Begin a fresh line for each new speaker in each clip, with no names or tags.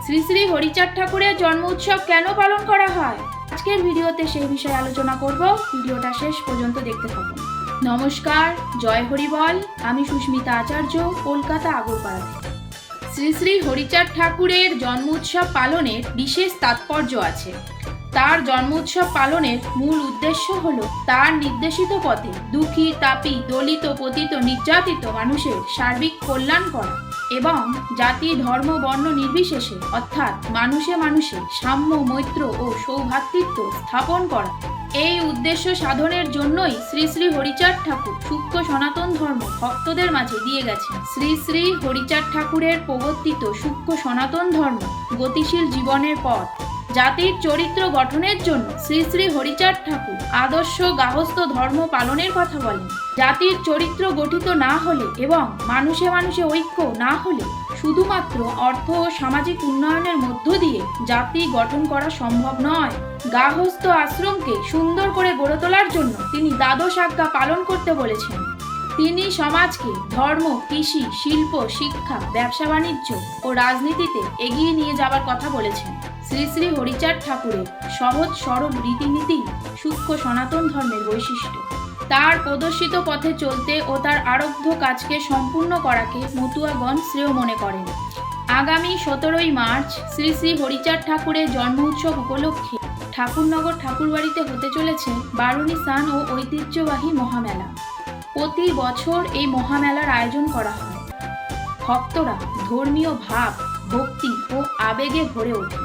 শ্রী শ্রী হরিচাঁদ ঠাকুরের জন্ম উৎসব কেন পালন করা হয় আজকের ভিডিওতে সেই বিষয়ে আলোচনা করব। ভিডিওটা শেষ পর্যন্ত দেখতে থাকুন। নমস্কার, জয় হরি বল। আমি সুস্মিতা আচার্য, কলকাতা আগরপাড়া থেকে। শ্রী শ্রী হরিচাঁদ ঠাকুরের জন্ম উৎসব পালনের বিশেষ তাৎপর্য আছে। তার জন্ম উৎসব পালনের মূল উদ্দেশ্য হল তার নির্দেশিত পথে দুঃখী, তাপী, দলিত, পতিত, নির্যাতিত মানুষের সার্বিক কল্যাণ করা এবং জাতি, ধর্ম, বর্ণ নির্বিশেষে অর্থাৎ মানুষে মানুষে সাম্য, মৈত্র ও সৌভ্রাতৃত্ব স্থাপন করা। এই উদ্দেশ্য সাধনের জন্যই শ্রী শ্রী হরিচাঁদ ঠাকুর সূক্ষ্ম সনাতন ধর্ম ভক্তদের মাঝে দিয়ে গেছেন। শ্রী শ্রী হরিচাঁদ ঠাকুরের প্রবর্তিত সূক্ষ্ম সনাতন ধর্ম গতিশীল জীবনের পথ। জাতির চরিত্র গঠনের জন্য শ্রী শ্রী হরিচাঁদ ঠাকুর আদর্শ গার্হস্থ্য ধর্ম পালনের কথা বলেন। জাতির চরিত্র গঠিত না হলে এবং মানুষে মানুষে ঐক্য না হলে শুধুমাত্র অর্থ ও সামাজিক উন্নয়নের মধ্য দিয়ে জাতি গঠন করা সম্ভব নয়। গার্হস্থ্য আশ্রমকে সুন্দর করে গড়ে তোলার জন্য তিনি দ্বাদশ আজ্ঞা পালন করতে বলেছেন। তিনি সমাজকে ধর্ম, কৃষি, শিল্প, শিক্ষা, ব্যবসা বাণিজ্য ও রাজনীতিতে এগিয়ে নিয়ে যাবার কথা বলেছেন। শ্রী শ্রী হরিচাঁদ ঠাকুরের সহজ সরল রীতিনীতি সূক্ষ্ম সনাতন ধর্মের বৈশিষ্ট্য। তার প্রদর্শিত পথে চলতে ও তার আরব্ধ কাজকে সম্পূর্ণ করাকে মতুয়াগণ শ্রেয় মনে করেন। আগামী 17ই মার্চ শ্রী শ্রী হরিচাঁদ ঠাকুরের জন্ম উৎসব উপলক্ষে ঠাকুরনগর ঠাকুরবাড়িতে হতে চলেছে বারুণী স্নান ও ঐতিহ্যবাহী মহামেলা। প্রতি বছর এই মহামেলার আয়োজন করা হয়। ভক্তরা ধর্মীয় ভাব, ভক্তি ও আবেগে ভরে ওঠে।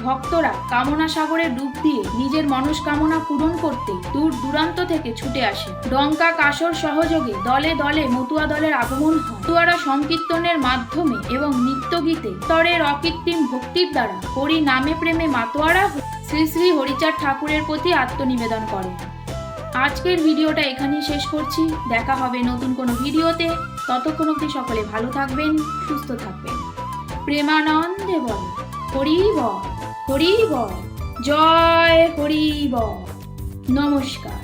ভক্তরা কামনা সাগরে ডুব দিয়ে নিজের মনস্কামনা পূরণ করতে দূর দূরান্ত থেকে ছুটে আসে। ডঙ্কা, কাসর সহযোগে দলে দলে মতুয়া দলের আগমন হয়। মতুয়ারা সংকীর্তনের মাধ্যমে এবং নৃত্যগীতে স্তরের অকৃত্রিম ভক্তির দ্বারা হরি নামে প্রেমে মাতোয়ারা শ্রী শ্রী হরিচাঁদ ঠাকুরের প্রতি আত্মনিবেদন করে। আজকের ভিডিওটা এখানেই শেষ করছি। দেখা হবে নতুন কোনো ভিডিওতে। ততক্ষণ অবধি সকলে ভালো থাকবেন, সুস্থ থাকবেন। প্রেমানন্দে বল হরি বল, হরি বল, জয় হরি বল। নমস্কার।